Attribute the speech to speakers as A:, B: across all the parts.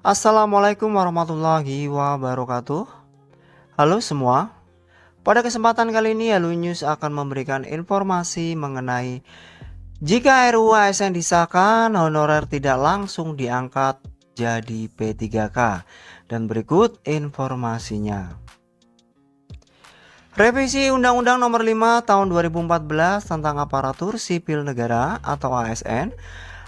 A: Assalamualaikum warahmatullahi wabarakatuh. Halo semua. Pada kesempatan kali ini Halo News akan memberikan informasi mengenai jika RUU ASN disahkan, honorer tidak langsung diangkat jadi P3K. Dan berikut informasinya. Revisi Undang-Undang Nomor 5 Tahun 2014 tentang Aparatur Sipil Negara atau ASN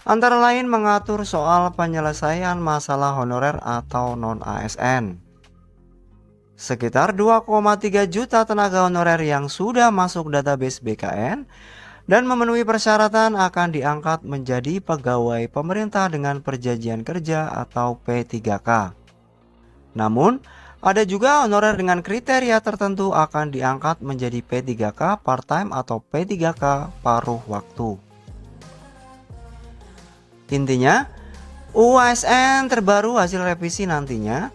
A: antara lain mengatur soal penyelesaian masalah honorer atau non-ASN. Sekitar 2,3 juta tenaga honorer yang sudah masuk database BKN dan memenuhi persyaratan akan diangkat menjadi pegawai pemerintah dengan perjanjian kerja atau P3K. Namun, ada juga honorer dengan kriteria tertentu akan diangkat menjadi P3K part-time atau P3K paruh waktu. Intinya, UU ASN terbaru hasil revisi nantinya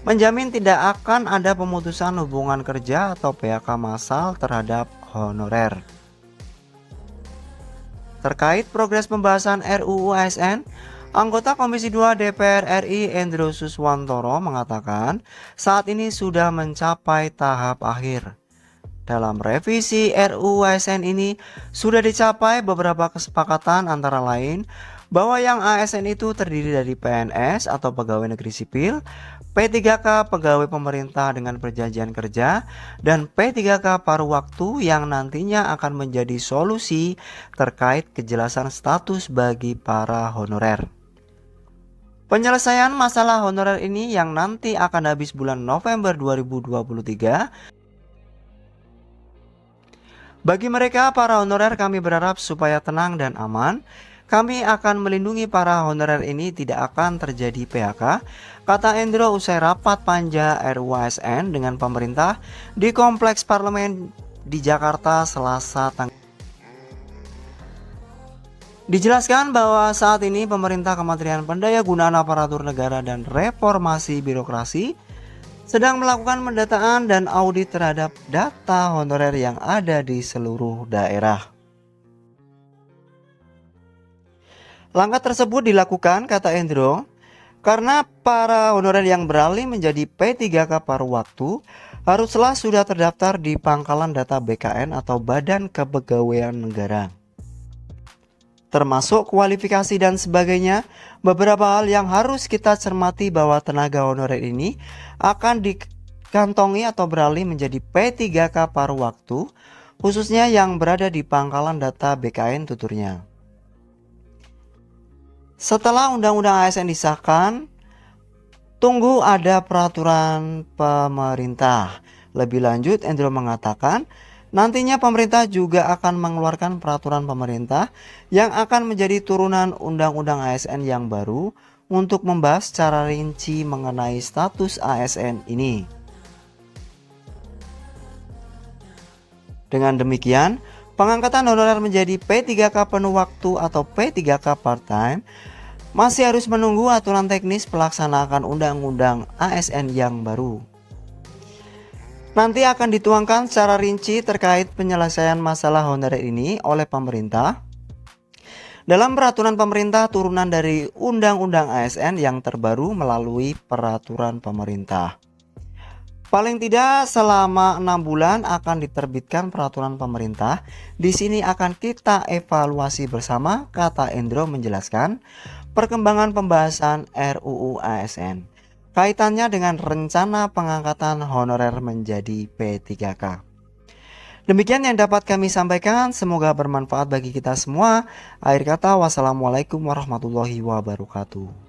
A: menjamin tidak akan ada pemutusan hubungan kerja atau PHK massal terhadap honorer. Terkait progres pembahasan RUU ASN, anggota Komisi 2 DPR RI Endro Suswantoro mengatakan saat ini sudah mencapai tahap akhir. Dalam revisi RUU ASN ini sudah dicapai beberapa kesepakatan antara lain bahwa yang ASN itu terdiri dari PNS atau pegawai negeri sipil, P3K pegawai pemerintah dengan perjanjian kerja, dan P3K paruh waktu yang nantinya akan menjadi solusi terkait kejelasan status bagi para honorer. Penyelesaian masalah honorer ini yang nanti akan habis bulan November 2023. Bagi mereka para honorer kami berharap supaya tenang dan aman. Kami akan melindungi para honorer ini tidak akan terjadi PHK, kata Endro usai rapat panja RUU ASN dengan pemerintah di Kompleks Parlemen di Jakarta Selasa Dijelaskan bahwa saat ini pemerintah Kementerian Pendayagunaan Aparatur Negara dan Reformasi Birokrasi sedang melakukan pendataan dan audit terhadap data honorer yang ada di seluruh daerah. Langkah tersebut dilakukan, kata Endro, karena para honorer yang beralih menjadi P3K paruh waktu haruslah sudah terdaftar di pangkalan data BKN atau Badan Kepegawaian Negara. Termasuk kualifikasi dan sebagainya, beberapa hal yang harus kita cermati bahwa tenaga honorer ini akan dikantongi atau beralih menjadi P3K paruh waktu, khususnya yang berada di pangkalan data BKN, tuturnya. Setelah Undang-Undang ASN disahkan, tunggu ada peraturan pemerintah. Lebih lanjut, Endro mengatakan, nantinya pemerintah juga akan mengeluarkan peraturan pemerintah yang akan menjadi turunan Undang-Undang ASN yang baru untuk membahas secara rinci mengenai status ASN ini. Dengan demikian, pengangkatan honorer menjadi P3K penuh waktu atau P3K part-time masih harus menunggu aturan teknis pelaksanaan Undang-Undang ASN yang baru. Nanti akan dituangkan secara rinci terkait penyelesaian masalah honorer ini oleh pemerintah dalam peraturan pemerintah turunan dari Undang-Undang ASN yang terbaru melalui peraturan pemerintah. Paling tidak selama 6 bulan akan diterbitkan peraturan pemerintah. Di sini akan kita evaluasi bersama, kata Endro menjelaskan perkembangan pembahasan RUU ASN. Kaitannya dengan rencana pengangkatan honorer menjadi P3K. Demikian yang dapat kami sampaikan, semoga bermanfaat bagi kita semua. Akhir kata, wassalamualaikum warahmatullahi wabarakatuh.